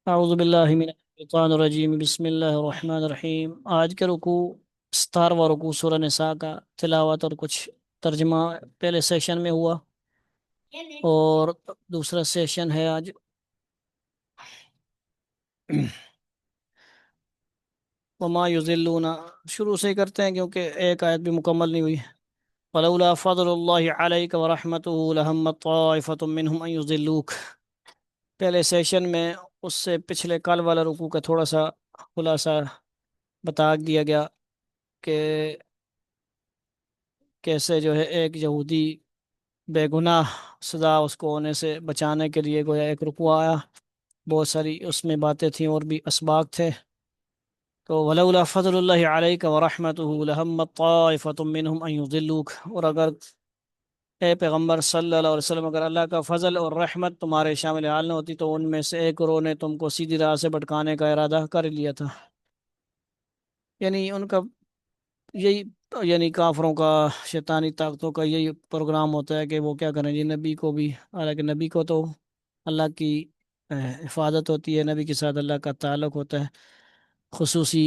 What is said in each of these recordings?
اعوذ باللہ من الشیطان الرجیم بسم اللہ الرحمن الرحیم۔ آج کے رکوع 17واں رکوع سورہ نساء کا تلاوت اور کچھ ترجمہ پہلے سیشن میں ہوا، اور دوسرا سیشن ہے آج۔ وما یضلون، شروع سے ہی کرتے ہیں کیونکہ ایک آیت بھی مکمل نہیں ہوئی۔ ولولا فضل اللہ علیک ورحمتہ لہمت طائفۃ منہم ان یضلوک۔ پہلے سیشن میں اس سے پچھلے کل والا رکوع کا تھوڑا سا خلاصہ بتا دیا گیا کہ کیسے جو ہے ایک یہودی بے گناہ سزا اس کو ہونے سے بچانے کے لیے گویا ایک رکوع آیا، بہت ساری اس میں باتیں تھیں اور بھی اسباق تھے۔ تو ولولا فضل اللہ علیک ورحمتہ لہمت طائفۃ منہم ان یضلوک، اور اگر اے پیغمبر صلی اللہ علیہ وسلم اگر اللہ کا فضل اور رحمت تمہارے شامل حال نہ ہوتی تو ان میں سے ایک گروہ نے تم کو سیدھی راہ سے بھٹکانے کا ارادہ کر لیا تھا۔ یعنی ان کا یہی، یعنی کافروں کا، شیطانی طاقتوں کا یہی پروگرام ہوتا ہے کہ وہ کیا کریں جی نبی کو بھی، حالانکہ نبی کو تو اللہ کی حفاظت ہوتی ہے، نبی کے ساتھ اللہ کا تعلق ہوتا ہے، خصوصی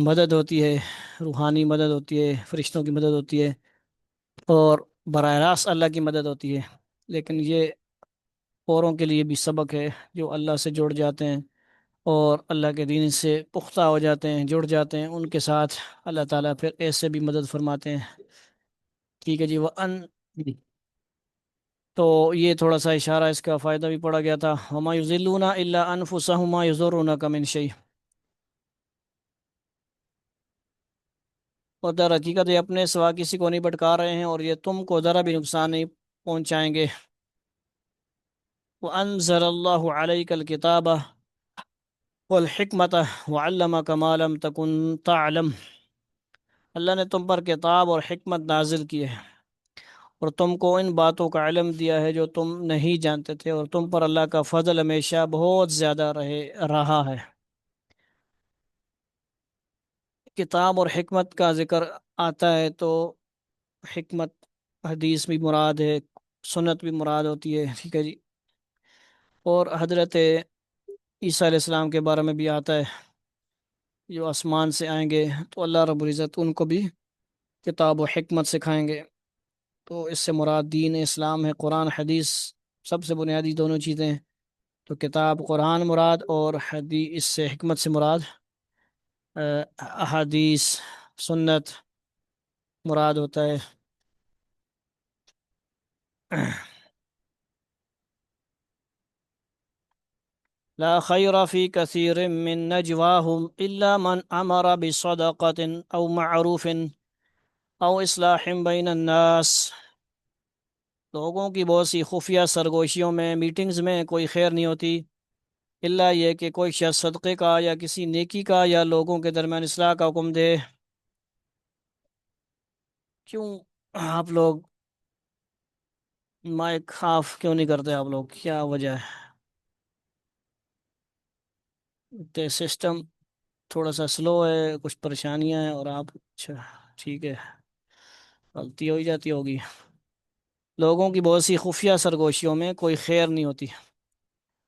مدد ہوتی ہے، روحانی مدد ہوتی ہے، فرشتوں کی مدد ہوتی ہے، اور براہ راست اللہ کی مدد ہوتی ہے۔ لیکن یہ اوروں کے لیے بھی سبق ہے جو اللہ سے جڑ جاتے ہیں اور اللہ کے دین سے پختہ ہو جاتے ہیں، جڑ جاتے ہیں، ان کے ساتھ اللہ تعالیٰ پھر ایسے بھی مدد فرماتے ہیں۔ ٹھیک ہے جی، تو یہ تھوڑا سا اشارہ، اس کا فائدہ بھی پڑا گیا تھا۔ وما یضلون الا انفسهم ما یضرونک من شیء، اور در حقیقت یہ اپنے سوا کسی کو نہیں بھٹکا رہے ہیں اور یہ تم کو ذرا بھی نقصان نہیں پہنچائیں گے۔ وانزل اللہ علیک الکتاب والحکمت وعلمک ما لم تکن تعلم، اللہ نے تم پر کتاب اور حکمت نازل کی ہے اور تم کو ان باتوں کا علم دیا ہے جو تم نہیں جانتے تھے، اور تم پر اللہ کا فضل ہمیشہ بہت زیادہ رہا ہے۔ کتاب اور حکمت کا ذکر آتا ہے تو حکمت حدیث بھی مراد ہے، سنت بھی مراد ہوتی ہے، ٹھیک ہے جی۔ اور حضرت عیسیٰ علیہ السلام کے بارے میں بھی آتا ہے، جو آسمان سے آئیں گے تو اللہ رب العزت ان کو بھی کتاب و حکمت سکھائیں گے۔ تو اس سے مراد دین اسلام ہے، قرآن حدیث سب سے بنیادی دونوں چیزیں ہیں۔ تو کتاب قرآن مراد، اور حدیث اس سے حکمت سے مراد احادیث سنت مراد ہوتا ہے۔ لا خیر فی کثیر من نجواہم الا من امر بصدقۃ او معروف او اصلاح بین الناس، لوگوں کی بہت سی خفیہ سرگوشیوں میں، میٹنگز میں کوئی خیر نہیں ہوتی الا یہ کہ کوئی شخص صدقے کا یا کسی نیکی کا یا لوگوں کے درمیان اصلاح کا حکم دے۔ کیوں آپ لوگ مائک آف کیوں نہیں کرتے؟ آپ لوگ کیا وجہ ہے؟ سسٹم تھوڑا سا سلو ہے، کچھ پریشانیاں ہیں، اور آپ اچھا ٹھیک ہے، غلطی ہو ہی جاتی ہوگی۔ لوگوں کی بہت سی خفیہ سرگوشیوں میں کوئی خیر نہیں ہوتی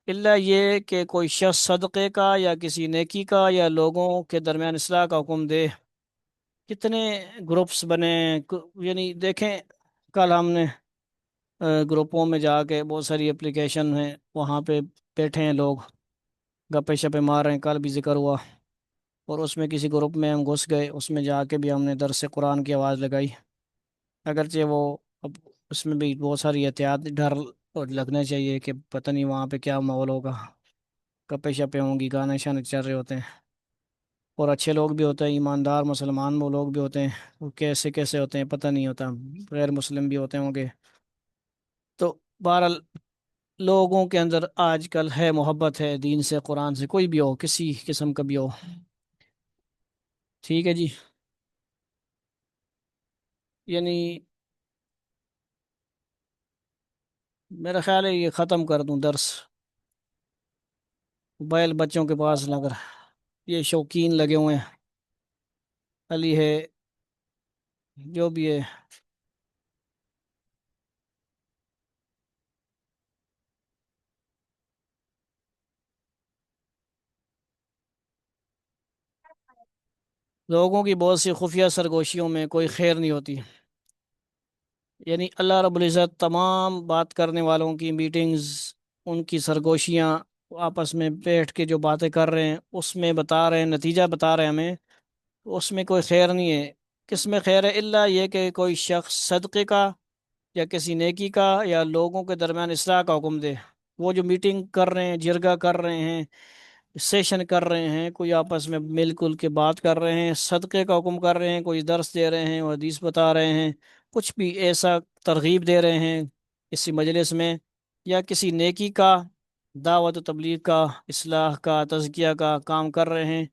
الا یہ کہ کوئی شخص صدقے کا یا کسی نیکی کا یا لوگوں کے درمیان اصلاح کا حکم دے۔ کتنے گروپس بنے، یعنی دیکھیں، کل ہم نے گروپوں میں جا کے، بہت ساری اپلیکیشن ہیں وہاں پہ بیٹھے ہیں لوگ، گپے شپے مار رہے ہیں، کل بھی ذکر ہوا، اور اس میں کسی گروپ میں ہم گھس گئے، اس میں جا کے بھی ہم نے درس قرآن کی آواز لگائی، اگرچہ وہ اب اس میں بھی بہت ساری احتیاط، ڈر اور لگنا چاہیے کہ پتہ نہیں وہاں پہ کیا ماحول ہوگا، گپے شپے ہوں گی، گانے شانے چل رہے ہوتے ہیں، اور اچھے لوگ بھی ہوتے ہیں، ایماندار مسلمان وہ لوگ بھی ہوتے ہیں، وہ کیسے کیسے ہوتے ہیں پتہ نہیں ہوتا، غیر مسلم بھی ہوتے ہوں گے۔ تو بہرحال لوگوں کے اندر آج کل ہے، محبت ہے دین سے، قرآن سے، کوئی بھی ہو، کسی قسم کا بھی ہو، ٹھیک ہے جی۔ یعنی میرا خیال ہے یہ ختم کر دوں درس، موبائل بچوں کے پاس نہ کر، یہ شوقین لگے ہوئے ہیں، علی ہے، جو بھی ہے۔ لوگوں کی بہت سی خفیہ سرگوشیوں میں کوئی خیر نہیں ہوتی، یعنی اللہ رب العزت تمام بات کرنے والوں کی میٹنگز، ان کی سرگوشیاں، آپس میں بیٹھ کے جو باتیں کر رہے ہیں اس میں بتا رہے ہیں، نتیجہ بتا رہے ہیں ہمیں، اس میں کوئی خیر نہیں ہے۔ کس میں خیر ہے؟ اللہ یہ کہ کوئی شخص صدقے کا یا کسی نیکی کا یا لوگوں کے درمیان اصلاح کا حکم دے۔ وہ جو میٹنگ کر رہے ہیں، جرگہ کر رہے ہیں، سیشن کر رہے ہیں، کوئی آپس میں مل کل کے بات کر رہے ہیں، صدقے کا حکم کر رہے ہیں، کوئی درس دے رہے ہیں، وہ حدیث بتا رہے ہیں، کچھ بھی ایسا ترغیب دے رہے ہیں کسی مجلس میں، یا کسی نیکی کا، دعوت و تبلیغ کا، اصلاح کا، تزکیہ کا کام کر رہے ہیں،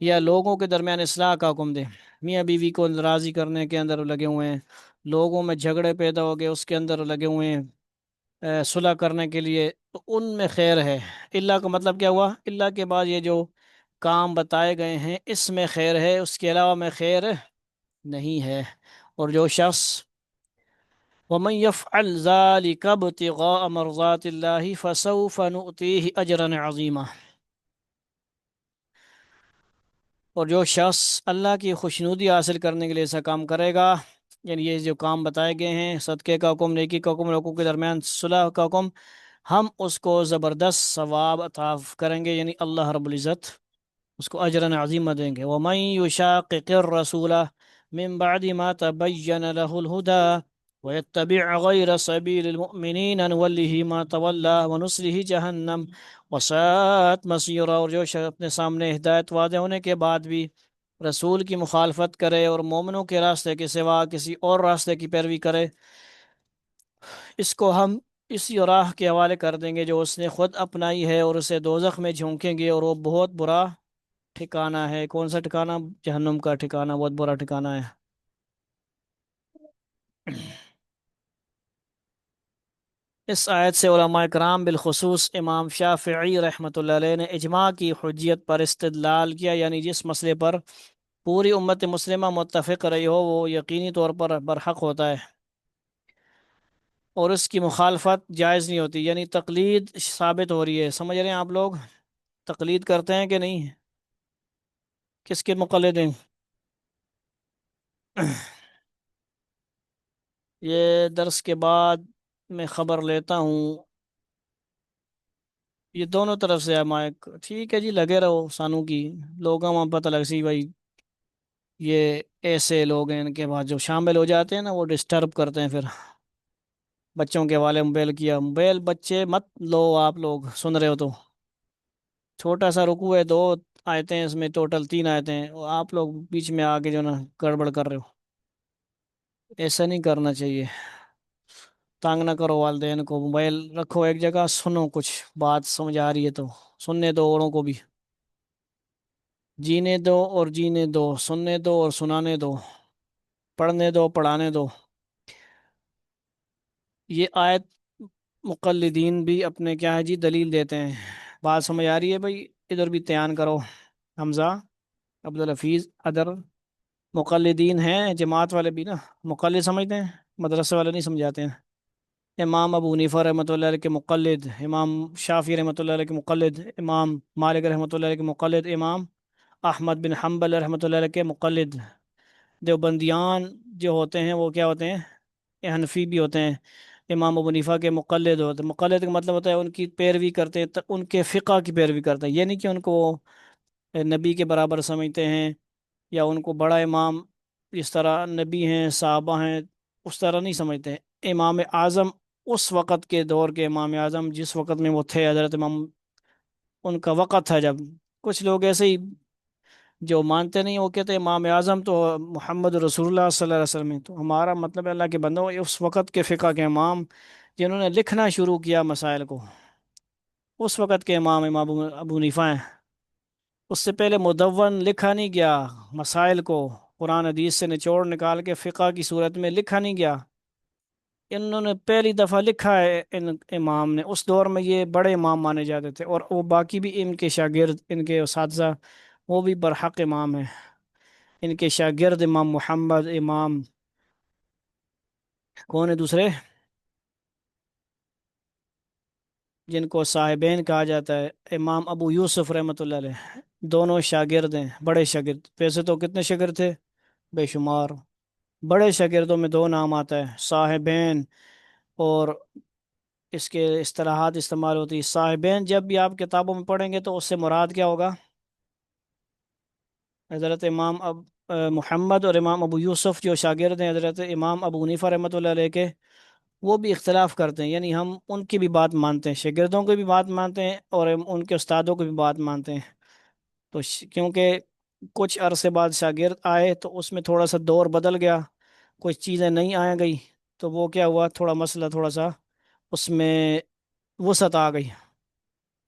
یا لوگوں کے درمیان اصلاح کا حکم دے، میاں بیوی کو راضی کرنے کے اندر لگے ہوئے ہیں، لوگوں میں جھگڑے پیدا ہو گئے اس کے اندر لگے ہوئے ہیں، صلح کرنے کے لیے، تو ان میں خیر ہے۔ اللہ کا مطلب کیا ہوا؟ اللہ کے بعد یہ جو کام بتائے گئے ہیں اس میں خیر ہے، اس کے علاوہ میں خیر نہیں ہے۔ اور جو شخص وَمَن يَفْعَلْ ذَلِكَ ابْتِغَاءَ مَرْضَاتِ اللَّهِ فَسَوْفَ نُؤْتِيهِ أَجْرًا عَظِيمًا، اور جو شخص اللہ کی خوشنودی حاصل کرنے کے لیے ایسا کام کرے گا، یعنی یہ جو کام بتائے گئے ہیں، صدقے کا حکم، نیکی کا حکم، لوگوں کے درمیان صلح کا حکم، ہم اس کو زبردست ثواب عطا کریں گے، یعنی اللہ رب العزت اس کو اجرا عظیمہ دیں گے۔ وَمَن يُشَاقِقِ الرَّسُولَ مِن بَعْدِ مَا تَبَيَّنَ لَهُ الْهُدَى وَيَتَّبِعْ غَيْرَ سَبِيلِ الْمُؤْمِنِينَ نُوَلِّهِ مَا تَوَلَّى وَنُصْلِهِ جَهَنَّمَ وَسَاءَتْ مَصِيرًا، اور جو شخص اپنے سامنے ہدایت واضح ہونے کے بعد بھی رسول کی مخالفت کرے اور مومنوں کے راستے کے سوا کسی اور راستے کی پیروی کرے، اس کو ہم اسی راہ کے حوالے کر دیں گے جو اس نے خود اپنائی ہے، اور اسے دوزخ میں جھونکیں گے، اور وہ بہت برا ٹھکانہ ہے۔ کون سا ٹھکانہ؟ جہنم کا ٹھکانہ، بہت برا ٹھکانہ ہے۔ اس آیت سے علماء کرام بالخصوص امام شافعی رحمۃ اللہ علیہ نے اجماع کی حجیت پر استدلال کیا، یعنی جس مسئلے پر پوری امت مسلمہ متفق رہی ہو وہ یقینی طور پر برحق ہوتا ہے، اور اس کی مخالفت جائز نہیں ہوتی، یعنی تقلید ثابت ہو رہی ہے۔ سمجھ رہے ہیں آپ لوگ؟ تقلید کرتے ہیں کہ نہیں؟ کس کے مقلد ہیں؟ یہ درس کے بعد میں خبر لیتا ہوں، یہ دونوں طرف سے ہے مائک، ٹھیک ہے جی، لگے رہو سانو کی، لوگوں میں پتہ لگ سی بھائی یہ ایسے لوگ ہیں، ان کے بعد جو شامل ہو جاتے ہیں نا وہ ڈسٹرب کرتے ہیں پھر۔ بچوں کے والے موبائل کیا، موبائل بچے مت لو، آپ لوگ سن رہے ہو تو، چھوٹا سا رکوع ہے، دو آیتیں ہیں اس میں، ٹوٹل تین آیتیں ہیں، اور آپ لوگ بیچ میں آ کے جو نا گڑبڑ کر رہے ہو، ایسا نہیں کرنا چاہیے۔ تانگ نہ کرو والدین کو، موبائل رکھو ایک جگہ، سنو، کچھ بات سمجھ آ رہی ہے تو سننے دو اوروں کو بھی، جینے دو اور جینے دو، سننے دو اور سنانے دو، پڑھنے دو، پڑھانے دو۔ یہ آیت مقلدین بھی اپنے کیا ہے جی دلیل دیتے ہیں، بات سمجھ آ رہی ہے بھائی؟ ادھر بھی تیان کرو، حمزہ، عبدالحفیظ، ادر مقلدین ہیں جماعت والے بھی نا، مقلد سمجھتے ہیں، مدرسے والے نہیں سمجھاتے ہیں۔ امام ابو حنیفہ رحمۃ اللہ علیہ کے مقلد، امام شافعی رحمۃ اللہ علیہ کے مقلد، امام مالک رحمۃ اللہ علیہ کے مقلد، امام احمد بن حنبل رحمۃ اللہ علیہ کے مقلد۔ دیوبندیان جو ہوتے ہیں وہ کیا ہوتے ہیں؟ یہ حنفی بھی ہوتے ہیں، امام ابو حنیفہ کے مقلد ہوتے ہیں۔ مقلد کا مطلب ہوتا ہے ان کی پیروی کرتے ہیں، ان کے فقہ کی پیروی کرتے ہیں، یہ نہیں کہ ان کو نبی کے برابر سمجھتے ہیں، یا ان کو بڑا امام جس طرح نبی ہیں، صحابہ ہیں، اس طرح نہیں سمجھتے ہیں۔ امام اعظم، اس وقت کے دور کے امام اعظم جس وقت میں وہ تھے، حضرت امام، ان کا وقت تھا جب، کچھ لوگ ایسے ہی جو مانتے نہیں وہ کہتے ہیں امام اعظم تو محمد رسول اللہ صلی اللہ علیہ وسلم ہے، تو ہمارا مطلب ہے اللہ کے بندوں، یہ اس وقت کے فقہ کے امام جنہوں نے لکھنا شروع کیا مسائل کو، اس وقت کے امام امام ابو حنیفہ ہیں۔ اس سے پہلے مدون لکھا نہیں گیا، مسائل کو قرآن حدیث سے نچوڑ نکال کے فقہ کی صورت میں لکھا نہیں گیا، انہوں نے پہلی دفعہ لکھا ہے ان امام نے، اس دور میں یہ بڑے امام مانے جاتے تھے، اور وہ باقی بھی ان کے شاگرد، ان کے اساتذہ، وہ بھی برحق امام ہیں، ان کے شاگرد امام محمد، امام کون ہے دوسرے جن کو صاحبین کہا جاتا ہے، امام ابو یوسف رحمۃ اللہ علیہ، دونوں شاگرد ہیں، بڑے شاگرد، ویسے تو کتنے شاگرد تھے؟ بے شمار۔ بڑے شاگردوں میں دو نام آتا ہے، صاحبین، اور اس کے اصطلاحات استعمال ہوتی ہے۔ صاحبین جب بھی آپ کتابوں میں پڑھیں گے تو اس سے مراد کیا ہوگا؟ حضرت امام محمد اور امام ابو یوسف جو شاگرد ہیں حضرت امام ابو حنیفہ رحمۃ اللہ علیہ کے، وہ بھی اختلاف کرتے ہیں، یعنی ہم ان کی بھی بات مانتے ہیں، شاگردوں کی بھی بات مانتے ہیں اور ان کے استادوں کی بھی بات مانتے ہیں۔ تو کیونکہ کچھ عرصے بعد شاگرد آئے تو اس میں تھوڑا سا دور بدل گیا، کچھ چیزیں نہیں آ گئی، تو وہ کیا ہوا، تھوڑا مسئلہ تھوڑا سا اس میں وسعت آ گئی۔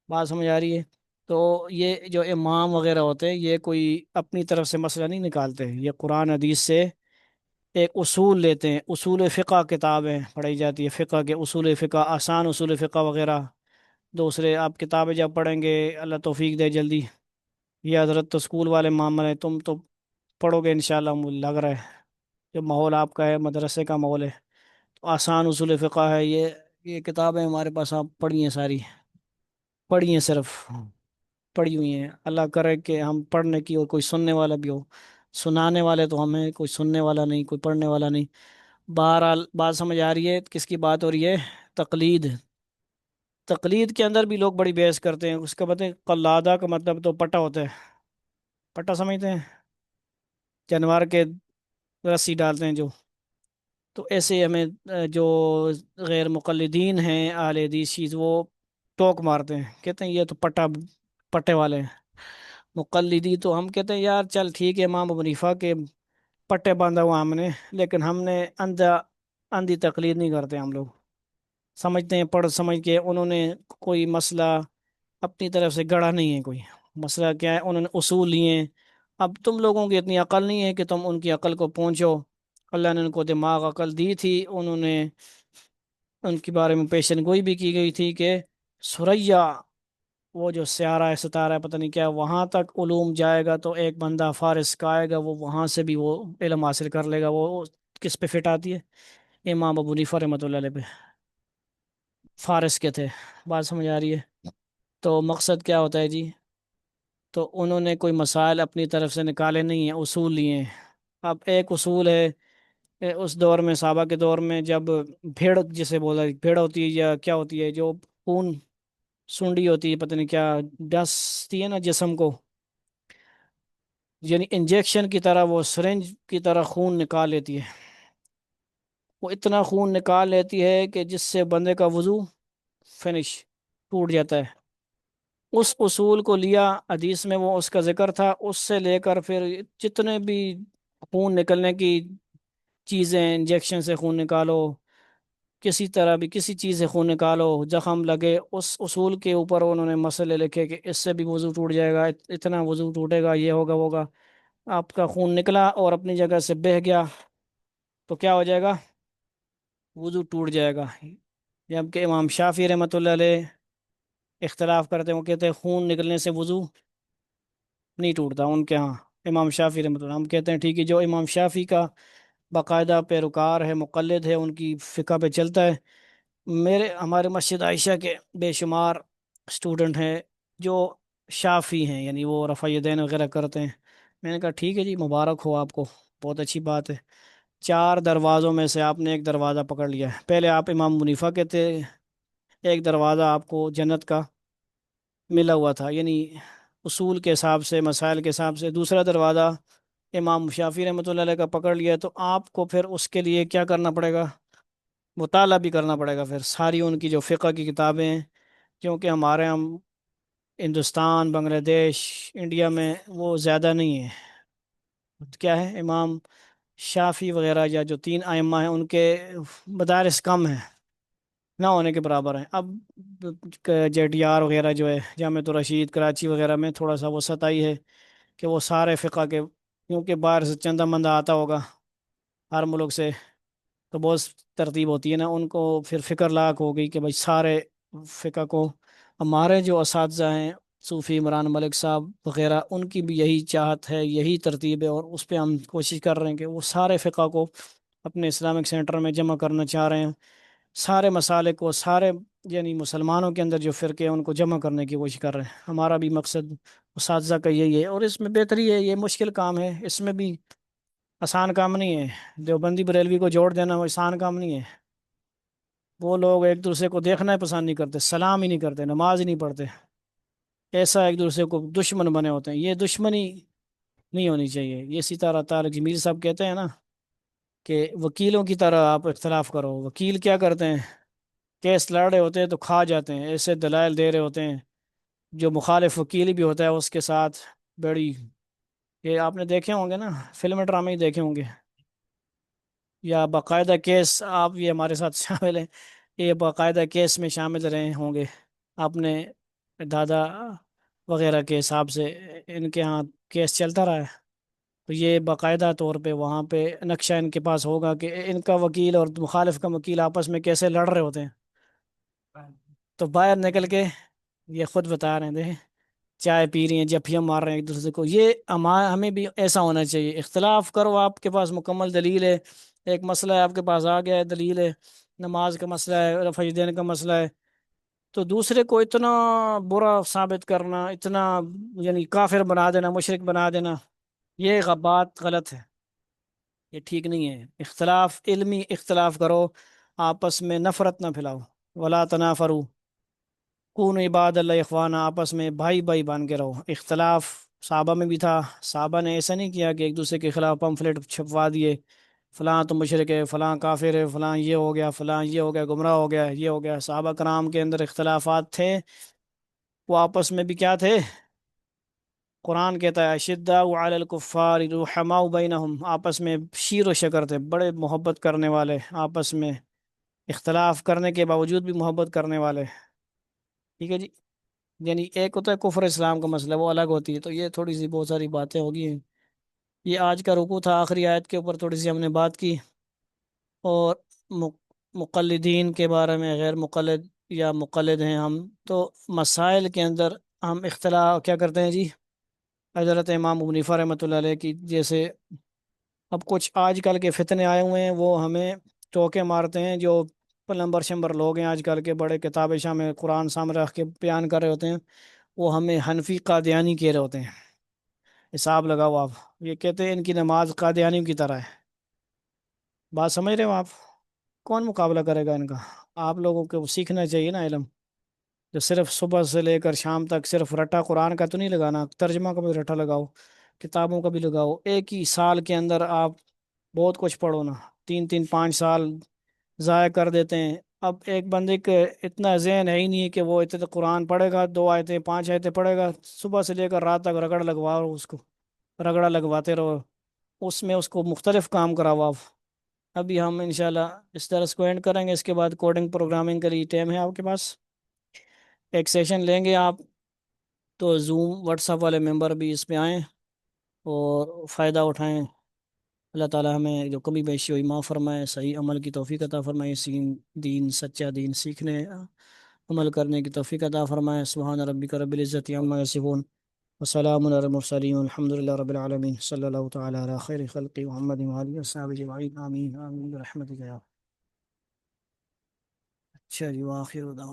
بات سمجھ آ رہی ہے؟ تو یہ جو امام وغیرہ ہوتے ہیں یہ کوئی اپنی طرف سے مسئلہ نہیں نکالتے، یہ قرآن حدیث سے ایک اصول لیتے ہیں، اصول فقہ کتابیں پڑھی جاتی ہے، فقہ کے اصول فقہ، آسان اصول فقہ وغیرہ، دوسرے آپ کتابیں جب پڑھیں گے، اللہ توفیق دے جلدی، یہ حضرت تو اسکول والے معاملے ہیں، تم تو پڑھو گے انشاءاللہ، مجھے لگ رہا ہے جو ماحول آپ کا ہے مدرسے کا ماحول ہے، تو آسان اصول فقہ ہے یہ کتابیں ہمارے پاس آپ پڑھی ہیں ساری، پڑھی ہیں صرف، پڑھی ہوئی ہیں، اللہ کرے کہ ہم پڑھنے کی اور کوئی سننے والا بھی ہو، سنانے والے تو ہمیں، کوئی سننے والا نہیں، کوئی پڑھنے والا نہیں۔ بہرحال بات سمجھ آ رہی ہے کس کی بات ہو رہی ہے؟ تقلید۔ تقلید کے اندر بھی لوگ بڑی بحث کرتے ہیں، اس کا بتائیں، قلادہ کا مطلب تو پٹا ہوتا ہے، پٹا سمجھتے ہیں؟ جانور کے رسی ڈالتے ہیں جو، تو ایسے ہمیں جو غیر مقلدین ہیں اہل حدیث چیز، وہ ٹوک مارتے ہیں، کہتے ہیں یہ تو پٹا، پٹے والے ہیں۔ مقلدی تو ہم کہتے ہیں یار چل ٹھیک ہے، امام ابو حنیفہ کے پٹے باندھا ہوا ہم نے، لیکن ہم نے اندھی تقلید نہیں کرتے ہم لوگ، سمجھتے ہیں پڑھ سمجھ کے انہوں نے کوئی مسئلہ اپنی طرف سے گڑھا نہیں ہے، کوئی مسئلہ کیا ہے انہوں نے اصول لیے ہیں۔ اب تم لوگوں کی اتنی عقل نہیں ہے کہ تم ان کی عقل کو پہنچو، اللہ نے ان کو دماغ عقل دی تھی، انہوں نے ان کے بارے میں پیشن گوئی بھی کی گئی تھی کہ سوریا، وہ جو سیارہ ہے ستارہ ہے پتہ نہیں کیا، وہاں تک علوم جائے گا تو ایک بندہ فارس کا آئے گا، وہ وہاں سے بھی وہ علم حاصل کر لے گا، وہ کس پہ فٹ آتی ہے؟ امام ابو حنیفہ رحمۃ اللہ علیہ پہ، فارس کے تھے۔ بات سمجھ آ رہی ہے؟ تو مقصد کیا ہوتا ہے جی؟ تو انہوں نے کوئی مسائل اپنی طرف سے نکالے نہیں ہیں، اصول لیے ہیں۔ اب ایک اصول ہے اس دور میں، صحابہ کے دور میں، جب بھیڑ جسے بولا، بھیڑ ہوتی ہے یا کیا ہوتی ہے جو خون، سونڈی ہوتی ہے پتہ نہیں کیا، ڈستی ہے نا جسم کو، یعنی انجیکشن کی طرح وہ سرنج کی طرح خون نکال لیتی ہے، وہ اتنا خون نکال لیتی ہے کہ جس سے بندے کا وضو فنش، ٹوٹ جاتا ہے۔ اس اصول کو لیا حدیث میں، وہ اس کا ذکر تھا، اس سے لے کر پھر جتنے بھی خون نکلنے کی چیزیں، انجیکشن سے خون نکالو، کسی طرح بھی کسی چیز سے خون نکالو، زخم لگے، اس اصول کے اوپر انہوں نے مسئلے لکھے کہ اس سے بھی وضو ٹوٹ جائے گا، اتنا وضو ٹوٹے گا، یہ ہوگا وہ ہوگا۔ آپ کا خون نکلا اور اپنی جگہ سے بہہ گیا تو کیا ہو جائے گا؟ وضو ٹوٹ جائے گا۔ جبکہ امام شافعی رحمۃ اللہ علیہ اختلاف کرتے ہیں، وہ کہتے ہیں خون نکلنے سے وضو نہیں ٹوٹتا ان کے ہاں، امام شافعی رحمۃ اللہ، ہم کہتے ہیں ٹھیک ہے، جو امام شافعی کا باقاعدہ پیروکار ہے، مقلد ہے، ان کی فقہ پہ چلتا ہے۔ ہمارے مسجد عائشہ کے بے شمار اسٹوڈنٹ ہیں جو شافی ہیں، یعنی وہ رفع یدین وغیرہ کرتے ہیں۔ میں نے کہا ٹھیک ہے جی، مبارک ہو آپ کو، بہت اچھی بات ہے، چار دروازوں میں سے آپ نے ایک دروازہ پکڑ لیا ہے۔ پہلے آپ امام منیفہ کے تھے، ایک دروازہ آپ کو جنت کا ملا ہوا تھا، یعنی اصول کے حساب سے، مسائل کے حساب سے، دوسرا دروازہ امام شافعی رحمۃ اللہ علیہ کا پکڑ لیا، تو آپ کو پھر اس کے لیے کیا کرنا پڑے گا؟ مطالعہ بھی کرنا پڑے گا، پھر ساری ان کی جو فقہ کی کتابیں ہیں، کیونکہ ہم ہندوستان، بنگلہ دیش، انڈیا میں وہ زیادہ نہیں ہے، کیا ہے، امام شافی وغیرہ یا جو تین ائمہ ہیں ان کے مدارس کم ہیں، نہ ہونے کے برابر ہیں۔ اب جے ڈی آر وغیرہ جو ہے، جامعۃ الرشید کراچی وغیرہ میں تھوڑا سا وہ ستائی ہے کہ وہ سارے فقہ کے، کیونکہ باہر سے چندہ مندہ آتا ہوگا ہر ملک سے، تو بہت ترتیب ہوتی ہے نا، ان کو پھر فکر لاحق ہو گئی کہ بھائی سارے فقہ کو، ہمارے جو اساتذہ ہیں صوفی عمران ملک صاحب وغیرہ، ان کی بھی یہی چاہت ہے، یہی ترتیب ہے، اور اس پہ ہم کوشش کر رہے ہیں کہ وہ سارے فقہ کو اپنے اسلامک سینٹر میں جمع کرنا چاہ رہے ہیں، سارے مسالے کو، سارے یعنی مسلمانوں کے اندر جو فرقے ہیں ان کو جمع کرنے کی کوشش کر رہے ہیں. ہمارا بھی مقصد اساتذہ کا یہی ہے، اور اس میں بہتری ہے. یہ مشکل کام ہے، اس میں بھی آسان کام نہیں ہے. دیوبندی بریلوی کو جوڑ دینا وہ آسان کام نہیں ہے. وہ لوگ ایک دوسرے کو دیکھنا ہی پسند نہیں کرتے، سلام ہی نہیں کرتے، نماز ہی نہیں پڑھتے. ایسا ایک دوسرے کو دشمن بنے ہوتے ہیں. یہ دشمنی نہیں ہونی چاہیے. یہ اسی طرح طارق جمیل صاحب کہتے ہیں نا کہ وکیلوں کی طرح آپ اختلاف کرو. وکیل کیا کرتے ہیں؟ کیس لڑ رہے ہوتے ہیں تو کھا جاتے ہیں، ایسے دلائل دے رہے ہوتے ہیں. جو مخالف وکیل بھی ہوتا ہے اس کے ساتھ بڑی، یہ آپ نے دیکھے ہوں گے نا، فلم ڈرامے ہی دیکھے ہوں گے، یا باقاعدہ کیس. آپ یہ ہمارے ساتھ شامل ہیں، یہ باقاعدہ کیس میں شامل رہے ہوں گے. اپنے دادا وغیرہ کے حساب سے ان کے ہاں کیس چلتا رہا ہے. تو یہ باقاعدہ طور پہ وہاں پہ نقشہ ان کے پاس ہوگا کہ ان کا وکیل اور مخالف کا وکیل آپس میں کیسے لڑ رہے ہوتے ہیں. تو باہر نکل کے یہ خود بتا رہے تھے چائے پی رہی ہیں، جفیاں مار رہے ہیں ایک دوسرے کو. یہ ہمیں بھی ایسا ہونا چاہیے. اختلاف کرو، آپ کے پاس مکمل دلیل ہے. ایک مسئلہ ہے آپ کے پاس آ گیا ہے، دلیل ہے، نماز کا مسئلہ ہے، رفع دین کا مسئلہ ہے، تو دوسرے کو اتنا برا ثابت کرنا، اتنا یعنی کافر بنا دینا، مشرک بنا دینا، یہ بات غلط ہے. یہ ٹھیک نہیں ہے. اختلاف علمی اختلاف کرو، آپس میں نفرت نہ پھیلاؤ. ولا تنافروا کون عباد اللہ اخوانہ، آپس میں بھائی بھائی بن کے رہو. اختلاف صحابہ میں بھی تھا. صحابہ نے ایسا نہیں کیا کہ ایک دوسرے کے خلاف پمفلٹ چھپوا دیے، فلاں تو مشرک ہے، فلاں کافر ہے، فلاں یہ ہو گیا، فلاں یہ ہو گیا، گمراہ ہو گیا، یہ ہو گیا. صحابہ کرام کے اندر اختلافات تھے، وہ آپس میں بھی کیا تھے؟ قرآن کہتا ہے اشداء علی الکفار رحماء بینہم، آپس میں شیر و شکر تھے، بڑے محبت کرنے والے، آپس میں اختلاف کرنے کے باوجود بھی محبت کرنے والے. ٹھیک ہے جی. یعنی ایک ہوتا ہے کفر اسلام کا مسئلہ، وہ الگ ہوتی ہے. تو یہ تھوڑی سی بہت ساری باتیں ہوگی ہیں. یہ آج کا رکوع تھا، آخری آیت کے اوپر تھوڑی سی ہم نے بات کی. اور مقلدین کے بارے میں، غیر مقلد یا مقلد ہیں ہم، تو مسائل کے اندر ہم اختلاف کیا کرتے ہیں جی؟ حضرت امام ابو حنیفہ رحمۃ اللہ علیہ کی جیسے اب کچھ آج کل کے فتنے آئے ہوئے ہیں، وہ ہمیں ٹوکے مارتے ہیں. جو پلمبر شمبر لوگ ہیں آج کل کے، بڑے کتاب شاہ قرآن سامنے رکھ کے بیان کر رہے ہوتے ہیں، وہ ہمیں حنفی قادیانی کہہ رہے ہوتے ہیں. حساب لگاؤ آپ. یہ کہتے ہیں ان کی نماز قادیانیوں کی طرح ہے. بات سمجھ رہے ہو آپ؟ کون مقابلہ کرے گا ان کا؟ آپ لوگوں کو سیکھنا چاہیے نا علم. جو صرف صبح سے لے کر شام تک صرف رٹا قرآن کا تو نہیں لگانا، ترجمہ کا بھی رٹا لگاؤ، کتابوں کا بھی لگاؤ. ایک ہی سال کے اندر آپ بہت کچھ پڑھو نا. 3 3 5 سال ضائع کر دیتے ہیں. اب ایک بندے کے اتنا ذہن ہے ہی نہیں کہ وہ اتنے قرآن پڑھے گا، 2 آیتیں 5 آیتیں پڑھے گا، صبح سے لے کر رات تک رگڑ لگواؤ اس کو، رگڑا لگواتے رہو، اس میں اس کو مختلف کام کراؤ آپ. ابھی ہم انشاءاللہ اس درس کو اینڈ کریں گے، اس کے بعد کوڈنگ پروگرامنگ کے لیے ٹائم ہے آپ کے پاس. ایک سیشن لیں گے آپ، تو زوم واٹس ایپ والے ممبر بھی اس پہ آئیں اور فائدہ اٹھائیں. اللہ تعالی ہمیں جو کمی بیشی ہوئی معاف فرمائے، صحیح عمل کی توفیق عطا فرمائے، دین سچا دین سیکھنے عمل کرنے کی توفیق عطا فرمائے. سبحان ربک رب العزت عما یصفون وسلام علی المرسلین والحمد للہ رب العالمین. صلی اللہ تعالی علی خیر خلق محمد وآلہ وصحبہ اجمعین. آمین آمین برحمتک یا. اچھا جی، وآخر دعوانا